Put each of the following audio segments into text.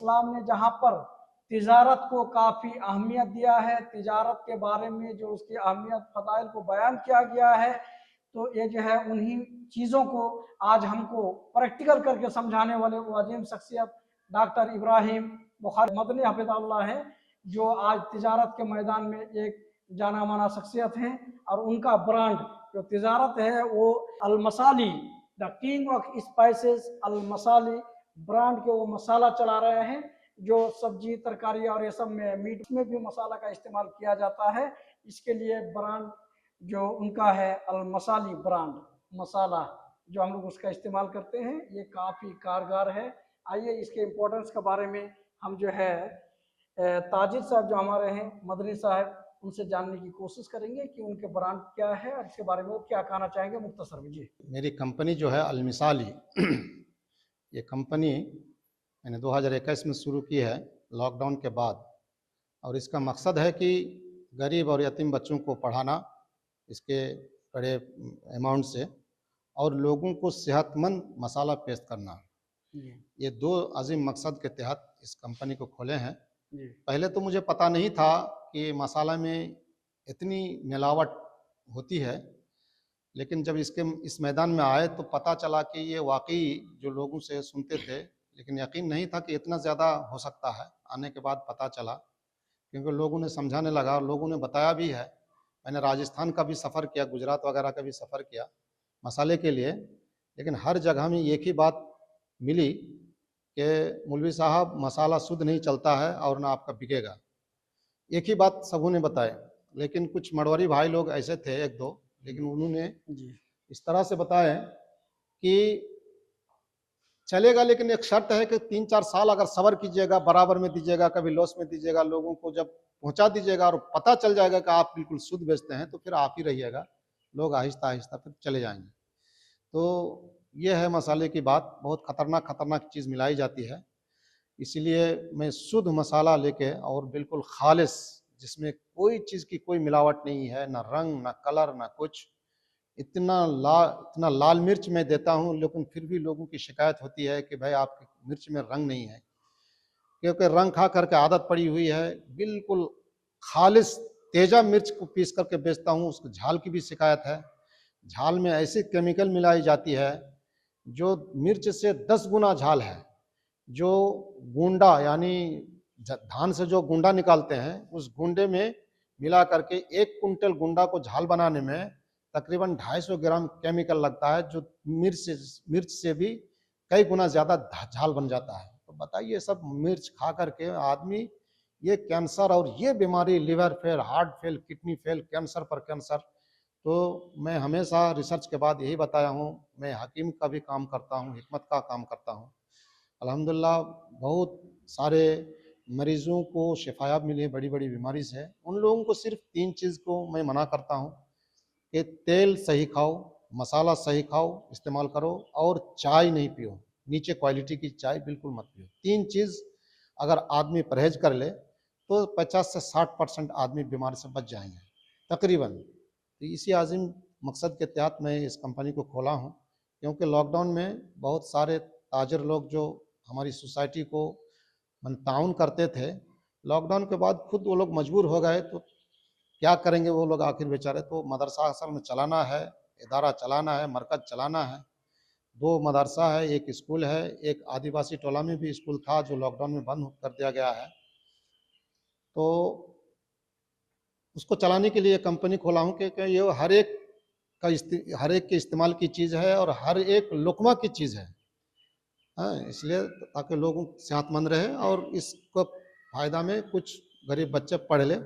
इस्लाम ने जहाँ पर तिजारत को काफ़ी अहमियत दिया है, तिजारत के बारे में जो उसकी अहमियत फ़ज़ाइल को बयान किया गया है, तो ये जो है उन्हीं चीज़ों को आज हमको प्रैक्टिकल करके समझाने वाले वो अजीम शख्सियत डॉक्टर इब्राहिम बुखारी मदनी हफ़िज़हुल्लाह है, जो आज तिजारत के मैदान में एक जाना माना शख्सियत हैं। और उनका ब्रांड जो तिजारत है वो Almasali, the king of spices Almasali brand के वो मसाला चला रहे हैं, जो सब्जी तरकारी और ये सब में मीट में भी मसाला का इस्तेमाल किया जाता है। इसके लिए ब्रांड जो उनका है अलमसाली ब्रांड मसाला, जो हम लोग उसका इस्तेमाल करते हैं, ये काफ़ी कारगर है। आइए इसके इम्पोर्टेंस के बारे में हम जो है ताजिर साहब जो हमारे हैं मदनी साहब, उनसे जानने की कोशिश करेंगे कि उनके ब्रांड क्या है और इसके बारे में वो क्या कहना चाहेंगे मुख्तसर में। जी, मेरी कंपनी जो है अलमिसाली ये कंपनी मैंने 2021 में शुरू की है लॉकडाउन के बाद, और इसका मकसद है कि गरीब और यतीम बच्चों को पढ़ाना इसके बड़े अमाउंट से, और लोगों को सेहतमंद मसाला पेश करना। ये दो अजीम मकसद के तहत इस कंपनी को खोले हैं। पहले तो मुझे पता नहीं था कि मसाला में इतनी मिलावट होती है, लेकिन जब इस मैदान में आए तो पता चला कि ये वाकई जो लोगों से सुनते थे, लेकिन यकीन नहीं था कि इतना ज़्यादा हो सकता है। आने के बाद पता चला, क्योंकि लोगों ने समझाने लगा और लोगों ने बताया भी है। मैंने राजस्थान का भी सफ़र किया, गुजरात वगैरह का भी सफ़र किया मसाले के लिए, लेकिन हर जगह में एक ही बात मिली कि मौलवी साहब मसाला शुद्ध नहीं चलता है और ना आपका बिकेगा। एक ही बात सबों ने बताया, लेकिन कुछ मड़वारी भाई लोग ऐसे थे एक दो, लेकिन उन्होंने इस तरह से बताया कि चलेगा, लेकिन एक शर्त है कि 3-4 साल अगर सब्र कीजिएगा, बराबर में दीजिएगा, कभी लॉस में दीजिएगा, लोगों को जब पहुंचा दीजिएगा और पता चल जाएगा कि आप बिल्कुल शुद्ध बेचते हैं, तो फिर आप ही रहिएगा, लोग आहिस्ता आहिस्ता फिर चले जाएंगे। तो ये है मसाले की बात, बहुत खतरनाक खतरनाक चीज़ मिलाई जाती है। इसीलिए मैं शुद्ध मसाला लेके और बिल्कुल खालिस, जिसमें कोई चीज़ की कोई मिलावट नहीं है, ना रंग ना कलर ना कुछ, इतना लाल मिर्च मैं देता हूँ, लेकिन फिर भी लोगों की शिकायत होती है कि भाई आपकी मिर्च में रंग नहीं है, क्योंकि रंग खा करके आदत पड़ी हुई है। बिल्कुल खालिस तेजा मिर्च को पीस करके बेचता हूँ, उसको झाल की भी शिकायत है। झाल में ऐसी केमिकल मिलाई जाती है जो मिर्च से 10 गुना झाल है। जो गुंडा यानी धान से जो गुंडा निकालते हैं, उस गुंडे में मिला करके 1 कुंटल गुंडा को झाल बनाने में तकरीबन 250 ग्राम केमिकल लगता है, जो मिर्च से भी कई गुना ज़्यादा झाल बन जाता है। तो बताइए, सब मिर्च खा करके आदमी ये कैंसर और ये बीमारी, liver fail, heart fail, kidney fail, cancer पर कैंसर। तो मैं हमेशा रिसर्च के बाद यही बताया हूँ, मैं हकीम का भी काम करता हूँ, हिकमत का काम करता हूँ। अल्हम्दुलिल्लाह बहुत सारे मरीज़ों को शिफायाब मिली है बड़ी बड़ी बीमारी से। उन लोगों को सिर्फ 3 चीज़ को मैं मना करता हूँ कि तेल सही खाओ, मसाला सही खाओ, इस्तेमाल करो, और चाय नहीं पियो, नीचे क्वालिटी की चाय बिल्कुल मत पियो। 3 चीज़ अगर आदमी परहेज कर ले तो 50 से 60% आदमी बीमारी से बच जाएंगे तकरीबन। तो इसी आज़िम मकसद के तहत मैं इस कंपनी को खोला हूँ, क्योंकि लॉकडाउन में बहुत सारे ताजर लोग जो हमारी सोसाइटी को ताउन करते थे, लॉकडाउन के बाद खुद वो लोग मजबूर हो गए, तो क्या करेंगे वो लोग आखिर बेचारे। तो मदरसा असल में चलाना है, इदारा चलाना है, मरकज़ चलाना है। 2 मदरसा है, 1 स्कूल है, एक आदिवासी टोला में भी स्कूल था जो लॉकडाउन में बंद कर दिया गया है। तो उसको चलाने के लिए कंपनी खोला हूँ, क्योंकि ये हर एक के इस्तेमाल की चीज़ है और हर एक लुक़मा की चीज़ है। हाँ, इसलिए ताकि लोग सेहतमंद रहे और इसको फ़ायदा में कुछ गरीब बच्चे पढ़ ले,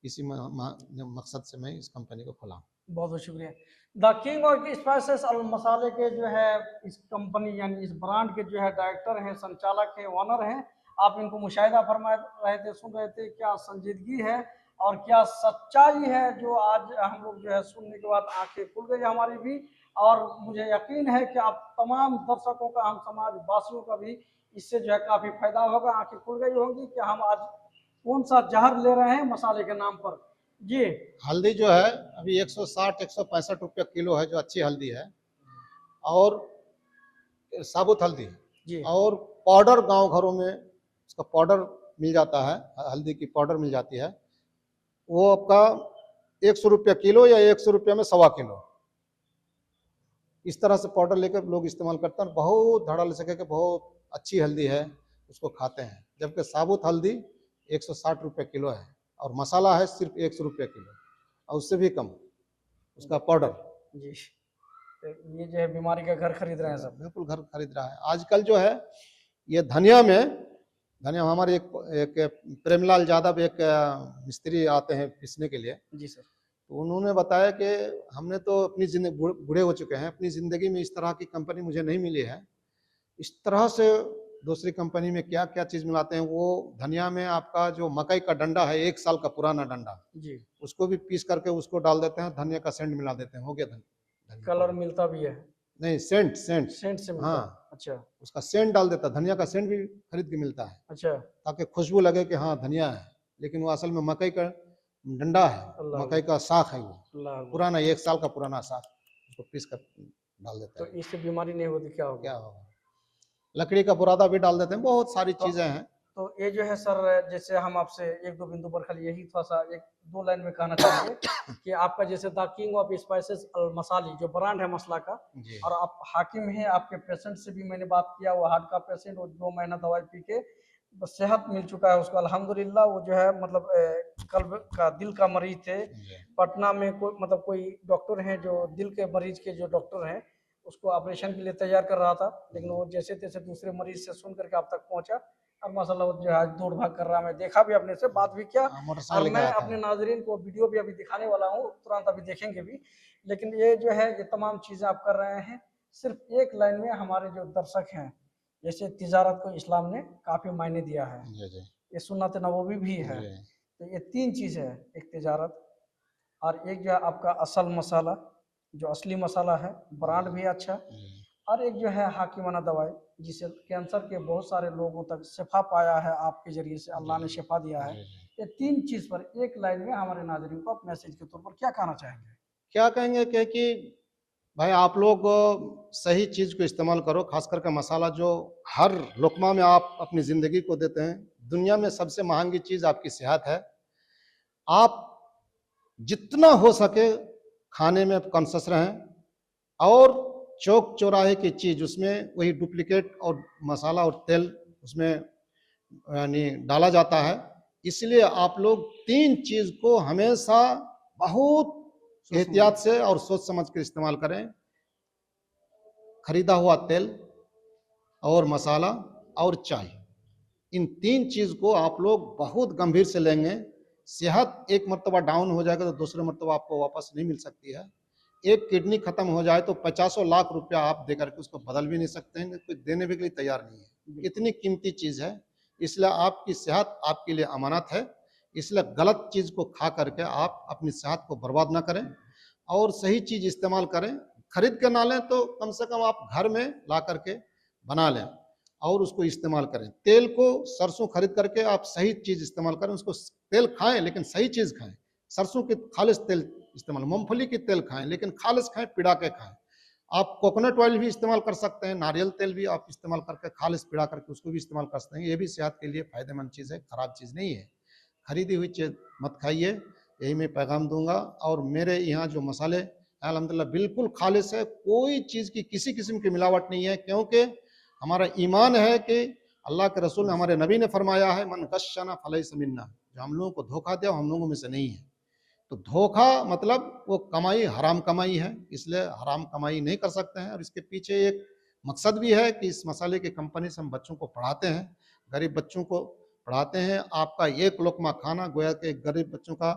इसी मकसद से मैं इस कंपनी को खोला। बहुत बहुत शुक्रिया। द किंग ऑफ स्पाइसेस अल मसाले के जो है इस कंपनी यानी इस ब्रांड के जो है डायरेक्टर हैं, संचालक हैं, ओनर हैं। आप इनको मुशाहिदा फरमा रहे थे, सुन रहे थे, क्या संजीदगी है और क्या सच्चाई है, जो आज हम लोग जो है सुनने के बाद आंखें खुल गई हमारी भी। और मुझे यकीन है कि आप तमाम दर्शकों का, हम समाज वासियों का भी इससे जो है काफ़ी फायदा होगा, आंखें खुल गई होंगी कि हम आज कौन सा जहर ले रहे हैं मसाले के नाम पर। जी, हल्दी जो है अभी 160-165 रुपये किलो है, जो अच्छी हल्दी है, और साबुत हल्दी, जी, और पाउडर गांव घरों में उसका पाउडर मिल जाता है, हल्दी की पाउडर मिल जाती है, वो आपका 100 रुपया किलो या 100 रुपया में 1.25 किलो, इस तरह से पाउडर लेकर लोग इस्तेमाल करते हैं। बहुत धड़ल्ले से कि बहुत अच्छी हल्दी है, उसको खाते हैं। जबकि साबुत हल्दी 160 रुपये किलो है और मसाला है सिर्फ 100 रुपये किलो और उससे भी कम उसका पाउडर। जी, तो ये जो है बीमारी का घर खरीद रहे हैं सब। बिल्कुल घर खरीद रहा है आजकल जो है। ये धनिया हमारे एक प्रेमलाल यादव एक मिस्त्री आते हैं पीसने के लिए, जी सर। तो उन्होंने बताया कि हमने तो अपनी जिंदगी बूढ़े हो चुके हैं, अपनी ज़िंदगी में इस तरह की कंपनी मुझे नहीं मिली है। इस तरह से दूसरी कंपनी में क्या क्या चीज़ मिलाते हैं। वो धनिया में आपका जो मकई का डंडा है, 1 साल का पुराना डंडा, जी, उसको भी पीस करके उसको डाल देते हैं, धनिया का सेंट मिला देते हैं, हो गया धनिया कलर पाउडर। मिलता भी है, नहीं, सेंट सेंट सेंट से मिलता है। हाँ, अच्छा, उसका सेंट डाल देता है, धनिया का सेंट भी खरीद के मिलता है अच्छा, ताकि खुशबू लगे कि हाँ धनिया है, लेकिन वो असल में मकई का डंडा है, अल्लाह मकई का साख है, वो अल्लाह। पुराना 1 साल का पुराना साख, उसको पीस कर डाल देता तो है। इससे बीमारी नहीं होती क्या क्या होगा? होगा, लकड़ी का बुरादा भी डाल देते हैं, बहुत सारी तो चीजें हैं। तो ये जो है सर, जैसे हम आपसे एक दो बिंदु पर खाली यही थोड़ा सा एक दो लाइन में कहना चाहेंगे कि आपका जैसे द किंग ऑफ स्पाइसेस अल मसाली जो ब्रांड है मसला का, जी और आप हाकिम हैं, आपके पेशेंट से भी मैंने बात किया, वो हार्ट का पेशेंट, वो 2 महीना दवाई पी के बस सेहत मिल चुका है उसको अल्हम्दुलिल्लाह। वो जो है मतलब कल्ब का दिल का मरीज थे, जी पटना में कोई मतलब कोई डॉक्टर हैं जो दिल के मरीज के जो डॉक्टर हैं, उसको ऑपरेशन के लिए तैयार कर रहा था, लेकिन वो जैसे तैसे दूसरे मरीज से सुन करके आप तक पहुंचा और माशाल्लाह वो जो है आज दौड़ भाग कर रहा है। मैं देखा भी अपने से, बात भी किया, हाँ, और मोटरसाइकिल लेके मैं आया था। अपने नाजरीन को वीडियो भी अभी दिखाने वाला हूँ, तुरंत अभी देखेंगे भी। लेकिन ये जो है ये तमाम चीज़ें आप कर रहे हैं सिर्फ एक लाइन में। हमारे जो दर्शक हैं, जैसे तिजारत को इस्लाम ने काफ़ी मायने दिया है, जी जी ये सुन्नत नबवी भी है, जी तो ये 3 चीज़ है, एक तिजारत, और एक जो है आपका असल मसाला, जो असली मसाला है, ब्रांड भी अच्छा, जी और एक जो है हाकिमाना दवाई, जिससे कैंसर के बहुत सारे लोगों तक शिफा पाया है, आपके जरिए से जी अल्लाह ने शिफा दिया है। जी जी। ये 3 चीज़ पर एक लाइन में हमारे नाज़रीन को आप मैसेज के तौर पर क्या कहना चाहेंगे? क्या कहेंगे कि भाई आप लोग सही चीज को इस्तेमाल करो, खास करके मसाला जो हर लुकमा में आप अपनी जिंदगी को देते हैं। दुनिया में सबसे महंगी चीज आपकी सेहत है। आप जितना हो सके खाने में कॉन्शियस रहें, और चौक चौराहे की चीज उसमें वही डुप्लीकेट और मसाला और तेल उसमें यानी डाला जाता है। इसलिए आप लोग 3 चीज को हमेशा बहुत सोच एहतियात समझ से और सोच समझ कर इस्तेमाल करें। खरीदा हुआ तेल और मसाला और चाय, इन 3 चीज को आप लोग बहुत गंभीर से लेंगे। सेहत एक मर्तबा डाउन हो जाएगा तो दूसरे मर्तबा आपको वापस नहीं मिल सकती है। एक किडनी खत्म हो जाए तो 50 लाख रुपया आप देकर के उसको बदल भी नहीं सकते हैं, कोई देने के लिए तैयार नहीं है। बिल्कुल, इतनी कीमती चीज है, इसलिए आपकी सेहत आपके लिए अमानत है। इसलिए गलत चीज को खा करके आप अपनी सेहत को बर्बाद ना करें और सही चीज इस्तेमाल करें। खरीद के ना लें तो कम से कम आप घर में ला करके बना लें और उसको इस्तेमाल करें। तेल को सरसों खरीद करके आप सही चीज इस्तेमाल करें, उसको तेल खाएं लेकिन सही चीज खाएं। सरसों की खालिश तेल इस्तेमाल, मूंगफली की तेल खाएं लेकिन खालिश खाएं, पिड़ा के खाएं। आप कोकोनट ऑयल भी इस्तेमाल कर सकते हैं, नारियल तेल भी आप इस्तेमाल करके खालिश पिड़ा करके उसको भी इस्तेमाल कर सकते हैं। ये भी सेहत के लिए फायदेमंद चीज़ है, खराब चीज़ नहीं है। खरीदी हुई चीज मत खाइए, यही मैं पैगाम दूंगा। और मेरे यहाँ जो मसाले अल्हम्दुलिल्लाह बिल्कुल खालिश है, कोई चीज़ की किसी किस्म की मिलावट नहीं है, क्योंकि हमारा ईमान है कि अल्लाह के रसूल ने, हमारे नबी ने फरमाया है, मन गश्शना फलैसा मिन्ना, जो हम लोगों को धोखा दिया हम लोगों में से नहीं है। तो धोखा मतलब वो कमाई हराम कमाई है, इसलिए हराम कमाई नहीं कर सकते हैं। और इसके पीछे एक मकसद भी है कि इस मसाले की कंपनी से हम बच्चों को पढ़ाते हैं, गरीब बच्चों को पढ़ाते हैं। आपका एक लोकमा खाना गोया के गरीब बच्चों का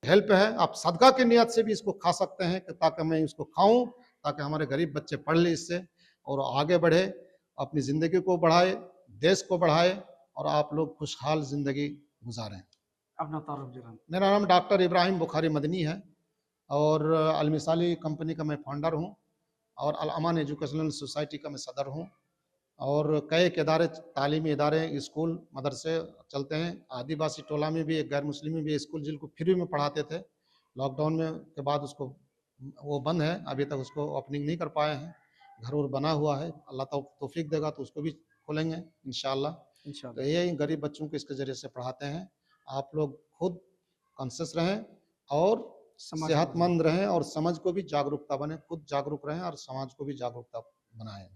हेल्प है। आप सदका की नियत से भी इसको खा सकते हैं कि ताकि मैं इसको खाऊं, ताकि हमारे गरीब बच्चे पढ़ ले इससे और आगे बढ़े, अपनी ज़िंदगी को बढ़ाए, देश को बढ़ाए और आप लोग खुशहाल ज़िंदगी गुजारें। अपना तारुफ जरा। मेरा नाम डॉक्टर इब्राहिम बुखारी मदनी है और अलमिसाली कंपनी का मैं फाउंडर हूँ और अल अमान एजुकेशनल सोसाइटी का मैं सदर हूँ। और कई एक इदारे, तालीमी इदारे, स्कूल, मदरसे चलते हैं। आदिवासी टोला में भी एक गैर मुस्लिमी भी स्कूल जिनको फ्री में पढ़ाते थे, लॉकडाउन में के बाद उसको वो बंद है, अभी तक उसको ओपनिंग नहीं कर पाए हैं। घर और बना हुआ है, अल्लाह तौफीक देगा तो उसको भी खोलेंगे इंशाअल्लाह। तो इंशाल्लाह। ये गरीब बच्चों को इसके ज़रिए से पढ़ाते हैं। आप लोग खुद कॉन्शियस रहें और समाज को भी। सेहतमंद रहें और समाज को भी जागरूकता बने, खुद जागरूक रहें और समाज को भी जागरूकता बनाएँ।